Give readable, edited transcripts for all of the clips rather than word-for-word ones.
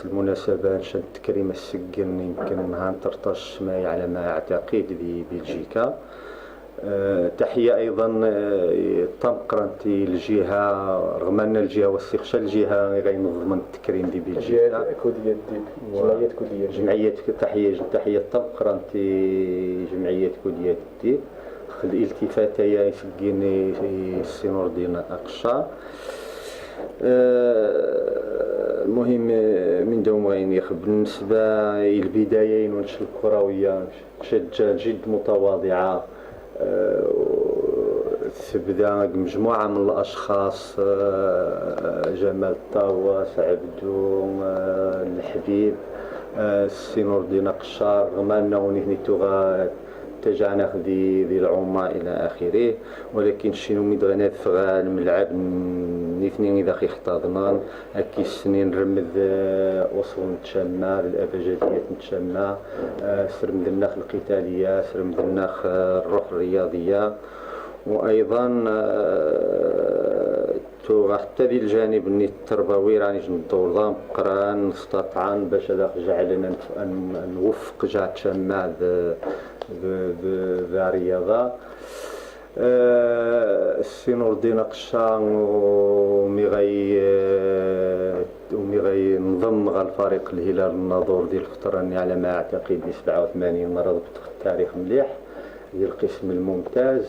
المناسبة نشان تكريم السجن يمكن نهار 13 ماي على ما أعتقد في بلجيكا. تحية أيضا طم قرنتي الجهة رغم أن الجهة والسيخشة الجهة غينظم التكريم في بلجيكا جمعية تحية طم قرنتي جمعية كودية الديب الالتفاتة يسجيني السي نور الدين أقشا. المهم من دومين يخب بالنسبة البداية ونشر الكروية شجة جد متواضعة. تبدا مجموعة من الأشخاص جمال طاوس عبدو الحبيب السي نور الدين قشار رغم أنه نهنيتو تجعنا ذي العمى إلى آخره، ولكن شنو مدغنا فغا الملعب نثنين إذا خي اختاضنا أكي السنين رمذ أصول نتشمى الأبجدية نتشمى سرمذ الناخ القتالية سرمذ الناخ الروح الرياضية. وأيضا حتى ذي الجانب التربوي راني ندور ضام قران نستطعن باش جعلنا نوفق جا تشمى ذا رياضة. السي نور الدين قشا ومي غينضم غا الفريق الهلال الناظور ديال الفترة على ما أعتقد 87 مرة ضبط التاريخ مليح ديال القسم الممتاز.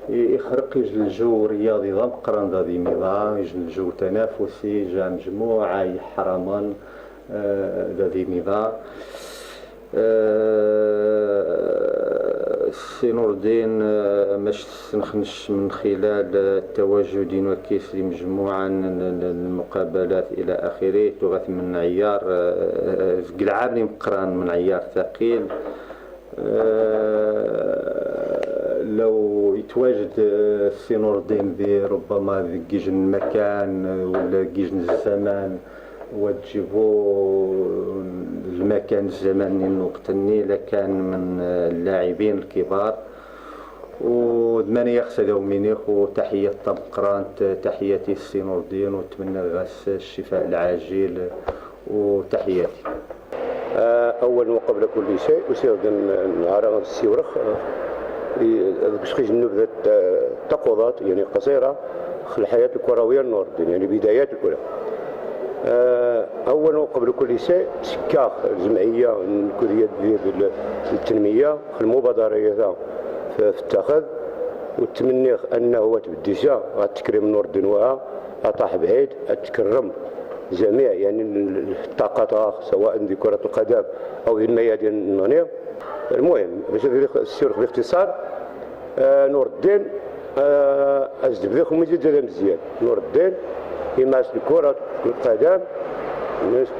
يخرق يجل الجو رياضي ضم قران ذا ذي ميضا يجل الجو تنافسي جا مجموعة يحرمان ذا ذي ميضا. السي نور الدين ماش نخنش من خلال التواجد وكيس لمجموعة المقابلات إلى آخره تغث من عيار قلعابني مقران من عيار ثقيل. لو يتواجد السي نور الدين ربما ذي جيجن المكان ولا جيجن الزمان وتجيبوا المكان الزمني الوقتني لكان من اللاعبين الكبار. ودماني يخسدوا منيخ وتحية طب قرانت تحياتي السي نور الدين واتمنى غاس الشفاء العاجل وتحياتي. أول وقبل كل شيء أسير نهار السيورخ باش خيج نبذة تقوضات يعني قصيرة في الحياة الكروية نور الدين يعني بدايات الكرة. أولا وقبل كل شيء شكاخ الجمعية الكورية ديال التنمية في المبادرة في التخذ والتمني أنه تبديشا التكريم نور الدين وها أطاح بعيد أتكرم جميع يعني الطاقات سواء في كرة القدم أو في الميادين النونية. المهم باش السير باختصار نور الدين أجدب ذيكم مجددا مزيان. نور الدين يمارس كرة القدم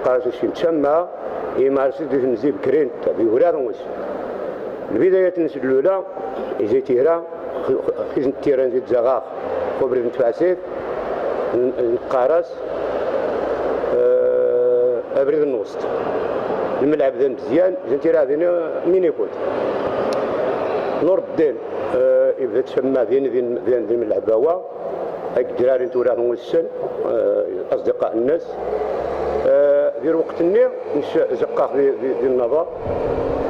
قارس شي تشمى يمارس مزيان بكرين بهران وش البداية الأولى يجي تيران خيز التيران زيد زغاخ خبر نتفاسيف القارس أبرد النوسط الملعب ذا مزيان زنتيرا ذينا مين يكون نور الدين يبدا تسمى ذين الملعب هو هاك الدراري نتورا نوسن اصدقاء الناس في الوقت النير زقاق في النظر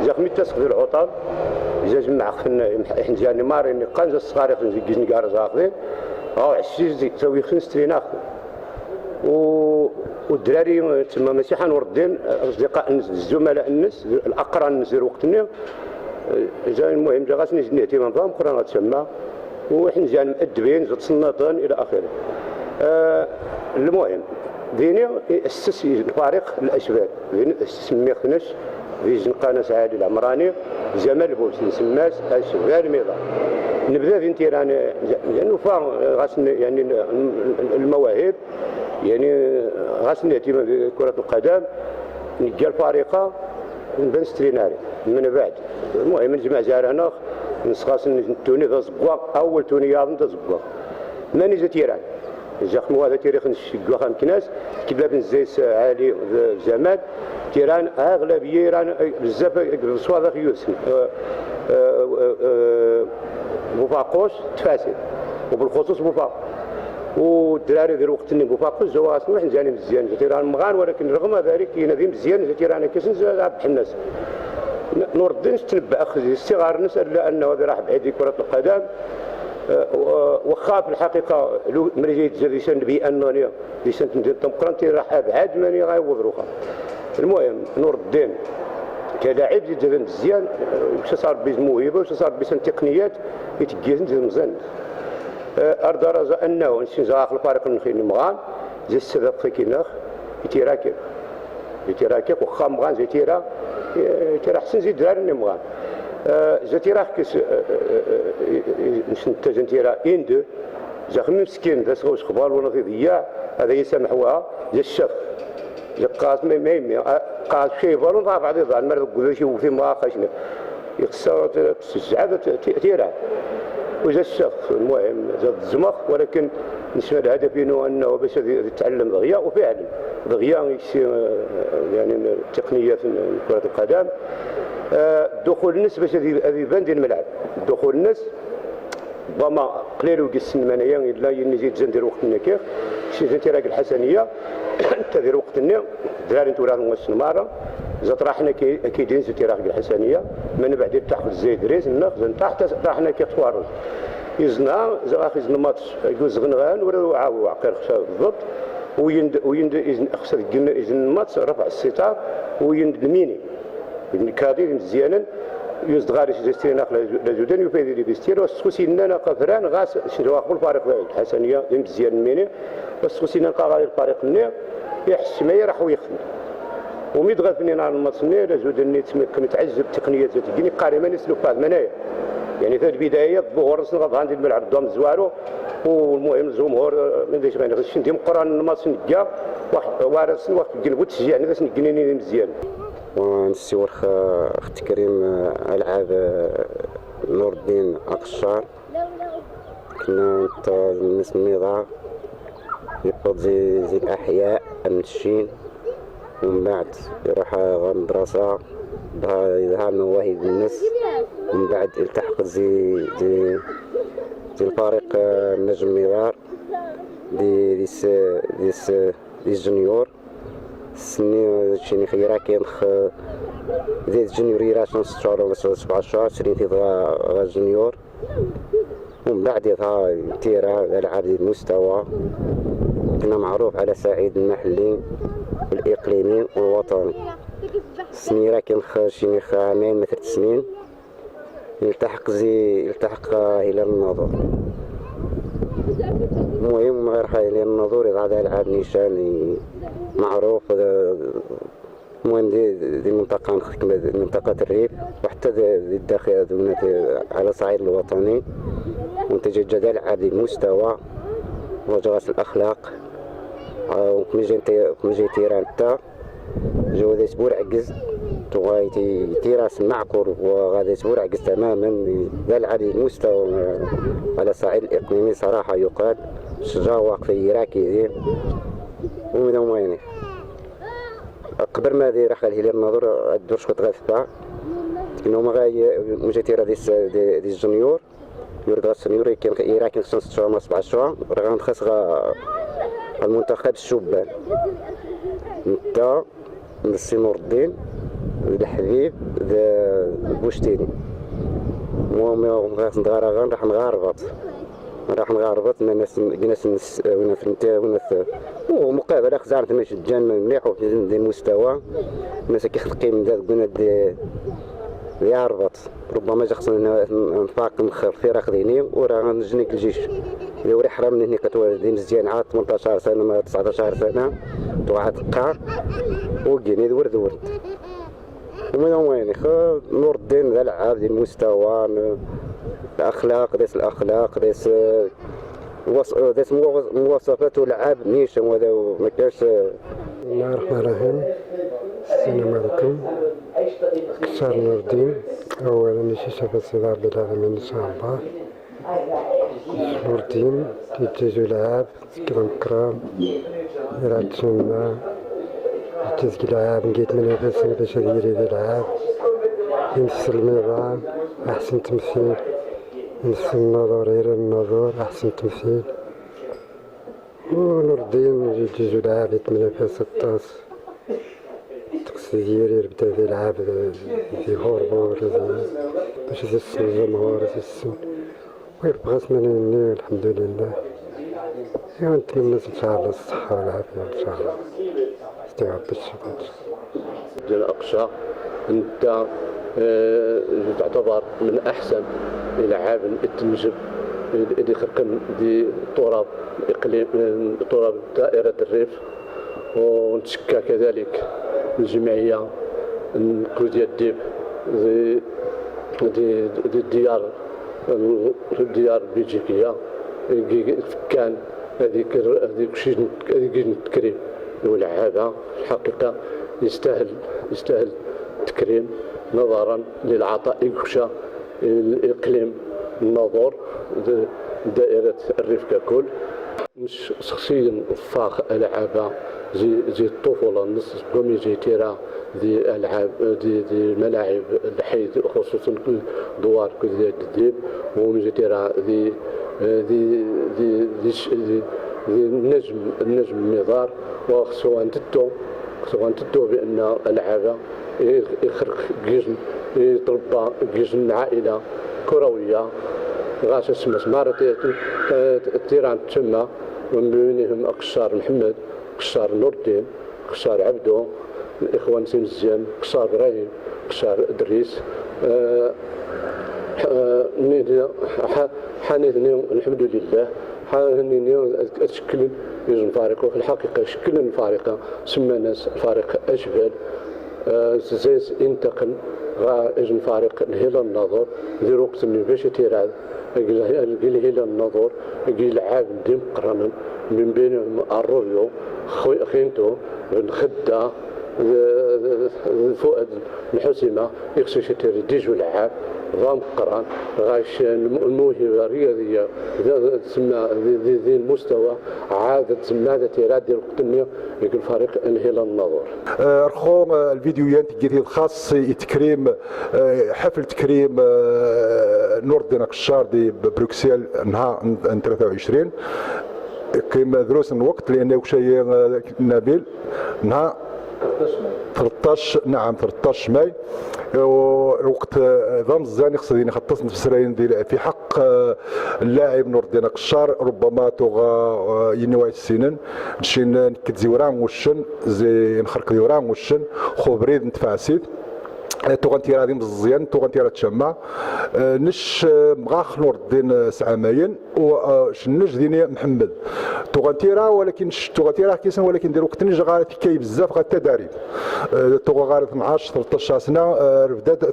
زاق ميتسق في العطل إذا جمع إحنا جاني مارين قنزة الصغار خنزي جيجن قارز آخذين أو عشيز تسوي خنز ترين آخذين والدراري تسمى مسيحا نور الدين أصدقاء الناس الزملاء الناس الأقران الناس في الوقت النير جا المهم جا غاسني جني اهتمام بهم قرانا تسمى وإحنا جانا مؤدبين زاد صناطين إلى آخره. المهم ديني أسس الفريق الأشبال ديني أسس ميخنش في زنقانة سعادي العمراني جمال بوس نسماس الشبال ميضا نبدا في انتيران لأنه غاسن يعني المواهب يعني غاسن اهتمام بكرة القدم نلقى الفريقة نبان ستريناري من بعد. المهم نجمع زارنا نسخاص توني ذا زبوا أول توني ياضن ذا زبوا ماني زا تيران زخم هذا تاريخ نشجوا خام كناس كباب نزيس عالي زمان تيران أغلبية ران بزاف بصوات خيوس بوفاقوس تفاسد وبالخصوص بوفاق والدراري ديال وقت النبو فاقز هو اصلا واحد جاني مزيان جاتي راه مغان، ولكن رغم ذلك ينادي مزيان جاتي رانا كيسنز عبد الحناس. نور الدين تنبأ اخذ الصغار نسال انه هذا راه بعيد كرة القدم، واخا في الحقيقه ملي جيت لسان بانني لسان ديمقراطي راه ابعد ماني غايوض روخا. المهم نور الدين كلاعب زيد مزيان، واش صار بالموهبه واش صار بالتقنيات يتجيز مزيان. أردرز أنه انسجاق الفريق النخيل مغان زي السبب في كيناخ يتراكب وخا مغان زي تيرا حسن زي دراري مغان زي تيرا كيس نشنت جنتيرا إندو زي خمي مسكين ذا سغوش خبار ولا ضياع هذا يسامحوها زي الشف زي قاس ميمي قاس شي بالون ضاع بعض يضع المرض قدوشي وفي مواقع يخسر تسجع تيرا وجا الشخص. المهم زاد الزمخ، ولكن نسمع الهدف انه باش يتعلم دغيا، وفعلا دغيا يعني التقنيه في كره القدم. دخول الناس باش هذه يبان ديال الملعب، دخول الناس ربما قليل ويقسم منايا الا نزيد ندير وقت النكير شي تراك الحسنيه انت دير وقت النير دراري نتورا نواش الماره زاد راحنا كيدين زيد تراك الحسنيه من بعد تاخذ الزيد ريز ناخذ تحت راحنا كيتوارد يزنا زاخ يزنا ماتش يجوز غنغان ولا عاو عقير خشاب بالضبط ويند إذن خسر قلنا إذن ماتش رفع الستار ويند الميني كادي مزيانا يوزد غارش جستينا لجودان يفيد لي بيستير وسوسينا قفران غاس شنو اخو الفريق الحسنيه مزيان الميني وسوسينا قاغا الفريق النير يحس ما راح ويخدم وميدغل فينا على الماتش النير لجودان كنتعجب بتقنيات تجيني قارما يسلو فاز منايا يعني في البدايه الظهور نغض عند الملعب قدام الزوارو والمهم الجمهور ما نديرش غير غير ندير قران الماتش نكا واحد وارث واحد قلبو تشجعني باش نكنيني مزيان. ونسيور تكريم ألعاب نور الدين أقشار كنا نسميها يقود زي الأحياء المشين ومن بعد يروح مدرسة بها يظهر مواهب الناس ومن بعد التحق زي الفريق النجم ميرار دي الجونيور سني شيني خيرا كاين زيد جونيور يراش 6 شهور ولا 7 شهور شريت غا جونيور ومن بعد يظهر تيرا العاب ديال المستوى كنا معروف على صعيد المحلي والاقليمي والوطني. سني راه كاين شيني عامين مثل 3 سنين يلتحق الى النظر. المهم غير الى النظر يظهر العاب نيشان معروف المهم دي منطقة الريف وحتى الداخل على الصعيد الوطني منتجات العاب المستوى وجرس الأخلاق وكما جاي تيران تا جو هذا اسبوع عجز تغايتي تيراس معكر وغادي اسبوع عجز تماما ذا العاب المستوى على الصعيد الإقليمي صراحة يقال شجاع واقف يراكي ومن وينه قبل ما دير راح الهلال النظر الدور شكون غادفا انه غاي مجاتيرا دي الجونيور يورد السنيور كاين 6 شهور ولا 7 شهور راه غنخص المنتخب الشبان انت نسي نور الدين الحبيب بوشتيني المهم راح نغاربط الناس ومقابله خزارت ماشي جان مليح وفي المستوى الناس كيخلقي من ذا قلنا دي عربط ربما جا خصنا نفاق نخر في راخذيني وراه نجنيك الجيش اذا وري حرام من هنا كتولدي مزيان عاد 18 سنه ما 19 سنه توعد قار وكيني ورد ومن وين نور الدين ذا العاب ديال المستوى الاخلاق ديس مواصفات ولعاب نيشان وهذا ما كاش. بسم الله الرحمن الرحيم. السلام عليكم. أقشار نور الدين اولا نشي شافت صدار بالعالمين ان شاء الله. نور الدين تيجيو لعاب كرام يراد سنة تزكي لعاب نقيت من نفسي باش ندير هذا العاب يمثل النظام احسن تمثيل نفس النظر غير النظر احسن تمثيل ونور الدين جوج لعاب 8 في 16 تقصيري بدا ذي لعاب ذي هوربور باش يسن الجمهور يسن ويبقى اسمني الحمد لله. نتمنى ان شاء الله الصحة والعافية ان شاء الله استوعب بالشباب. ديال أقصى أنت تعتبر من أحسن اللاعب التنجب اللي خرقن دي تراب إقليم تراب دائرة الريف، ونتشكى كذلك الجمعية كوديا الديب دي الديار البلجيكية كان هذيك التكريم واللعابة الحقيقة يستاهل التكريم نظرا للعطاء يكشى الإقليم الناظور دائرة الريف ككل. مش شخصيا فاخ ألعابة زي الطفولة نص قومي جي تيرا دي ألعاب دي ملاعب الحي خصوصا كل دوار كل الديب ومجي تيرا دي النجم النظار وخصو أنتدو بأن ألعابة يخرق جيجن يتربى جيجن عائلة كروية غاش اسمها سمارة تيران تسمى ومن بينهم قصار محمد، قصار نور الدين، قصار عبدو، الإخوان سمزيان، قصار إبراهيم، قصار إدريس. حانيثني الحمد لله حانيثني أتشكل يجن فارقة في الحقيقة شكل فارقة سمى ناس فارق أجبال زيز انتقل غا يجن فارق الهلال النظر ذي وقت من باش تيراد الهلال النظر العاب ديم قرنا من بينهم الروبيو خينتو بن خدة فؤاد الحسيمة يخصو شتير ديجو لعاب ضام قران غاش الموهبة الرياضية تسمى ذي المستوى عادة تسمى تيراد ديال القطنية يقول فريق الهلال النظر. رخوم الفيديوهات جديد خاص تكريم حفل تكريم نور الدين قشار دي بروكسل نهار 23 كيما دروس الوقت لأنه شيء نبيل نهار 13 ماي وقت ضم الزاني خصني خطص نفسرين في حق اللاعب نور الدين قشار ربما توغا ينوي السنن نمشي نكد زيوران وشن زي نخرق زيوران وشن خو بريد نتفاسيد توغنتي غادي مزيان توغنتي راه تشمع نش مغاخ نور الدين سعاماين وشنج ديني محمد توغنتيرا ولكن توغنتيرا كيسن ولكن دير وقت نج غادي كاي بزاف غا التدريب توغا غادي 12 13 سنه بدات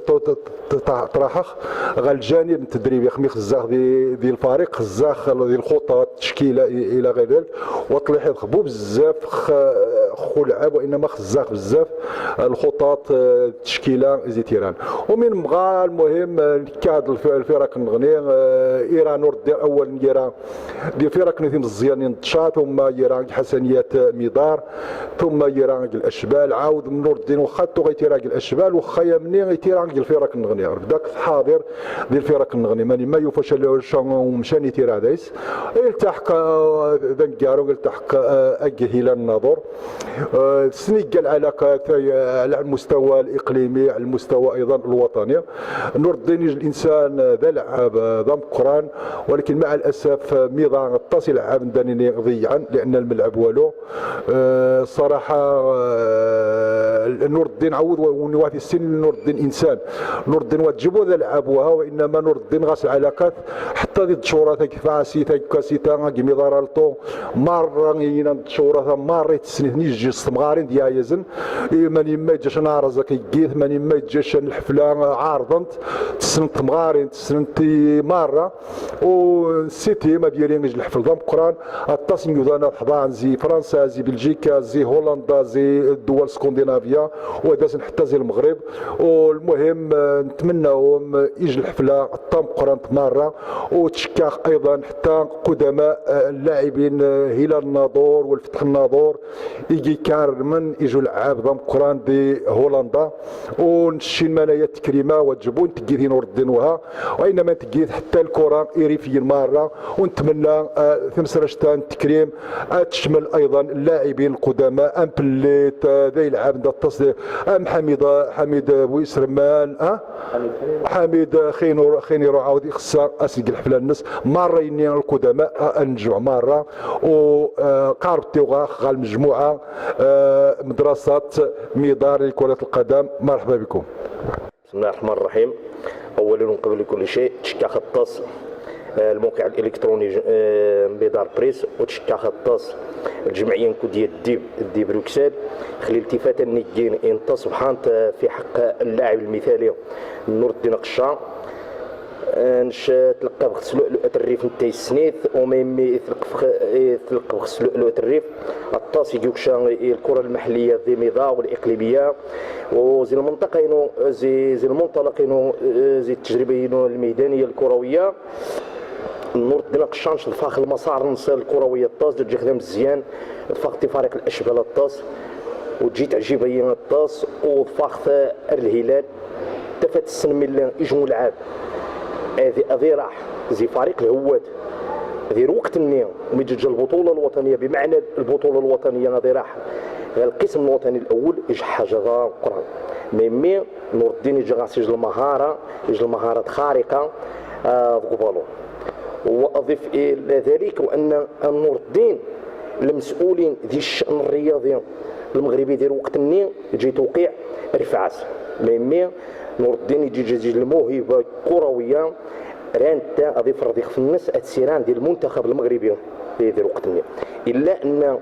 تراحخ غا الجانب التدريبي خمي خزاخ ديال الفريق خزاخ ديال الخطط التشكيله الى غير ذلك وطلع خبو بزاف خو لعاب وانما خزاخ بزاف الخطط التشكيله زي تيران ومن بغى المهم كاد الفرق النغني ايران نور الدين اول ايران ديال فرق نثيم الزيانين تشات ثم ايران حسنيات مدار ثم ايران الاشبال عاود من نور الدين وخاتو غيتيران الاشبال وخايا مني غيتيران الفرق النغني بداك حاضر ديال الفرق النغني ماني ما يوفاش مشاني تيرا دايس التحق ذنكارو التحق اجهيل النظر سنيق العلاقات على المستوى الاقليمي على المستوى ايضا الوطني نور الدين الانسان ذا لعاب ذا مقران ولكن مع الاسف ميضا اتصل عام دانيني ضيعا لان الملعب والو صراحه نور الدين عوض ونوافي السن نور الدين انسان نور الدين وتجيبوا ذا لعبوها وانما نور الدين غاس العلاقات حتى ضد شورات كفاسي كاسيتا كيمي ضرالطو مره ينا شورات مره تسني جي استمغارين ديال يزن ماني ما جاش نهار زكيت ماني ما جاش الحفله عارضنت تسنت مغارين تسنتي مره وسيتي ما ديالين الحفل ضم قران التصميم ذا حضان زي فرنسا زي بلجيكا زي هولندا زي الدول الاسكندنافيه وداس حتى زي المغرب والمهم نتمناهم يجي الحفله الطم قران مره وتشكاخ ايضا حتى قدماء اللاعبين هلال الناظور والفتح الناظور يجي كارمن يجوا لعاب ضم قران دي هولندا ونشين منايا التكريمه وتجبون تجيثين نور الدين وها وانما تجيث حتى الكره يريفي الماره ونتمنى ثمسرشتان التكريم تشمل ايضا اللاعبين القدماء ام بليت ذي يلعب دا التصديق ام حميد بويسرمان حميد خينيرو عاودي خصها اسنق الحفله الناس مره يني القدماء انجوع مره وقاربتي وغا المجموعه مدرسه ميدار لكره القدم. مرحبا بكم. بسم الله الرحمن الرحيم. اولا وقبل كل شيء تشكى خطاس الموقع الالكتروني ميدار بريس وتشكى خطاس الجمعيه نكوديه دي بروكسل خلي التفاته نيجين انتص بحانت في حق اللاعب المثالي نور الدين قشا نش تلقى بخص لؤلؤة الريف نتاي السنيث وميمي تلقى بخص لؤلؤة الريف الطاس يجوكشا الكرة المحلية ذي ميضا والإقليمية وزي المنطقة ينو زي المنطلق ينو زي التجربة ينو الميدانية الكروية نور الدين قشانش الفاخ المسار نصير الكروية الطاس تجي خدام مزيان فاق فريق الأشبال الطاس وتجي تعجب هي الطاس وفاخ الهلال تفات السن ملي يجمو لعاب هذه راح زي فريق الهوات ذي وقت النية وميجي البطولة الوطنية بمعنى البطولة الوطنية هذه راح القسم الوطني الأول يجي حاجة قران ميمي نور الدين يجي غاسيج المهارة يجي المهارات خارقة قبالو وأضيف إلى ذلك وأن نور الدين المسؤولين ذي الشأن الرياضي المغربي ديال وقت النية يجي توقيع رفعاس ميمي نور الدين يجي الموهبه كرويه رانتا اضيف رضيخ في الناس السيران ديال المنتخب المغربي ديال وقت النية الا ان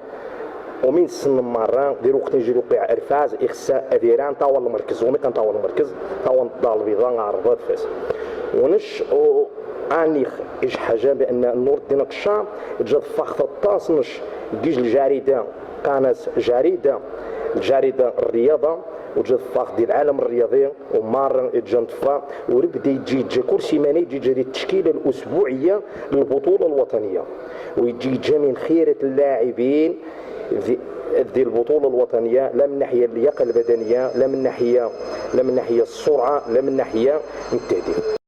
ومن السن مره ديال وقت يجي يوقع ارفاز اخساء اديران طاول المركز ومي كان طاول المركز طاول الدار البيضاء عرضات فاس ونش انيخ ايش حاجه بان نور الدين قشا جا فاخ الطاس نش يجي الجريده كانت الجريده الرياضه وجد فاق ديال العالم الرياضي ومار جنطفا وربدا يجي كل سيمانه يجي التشكيله الاسبوعيه للبطوله الوطنيه ويجي من خيره اللاعبين ديال البطوله الوطنيه لا من ناحيه اللياقه البدنيه لا من ناحيه السرعه لا من ناحيه التهديف.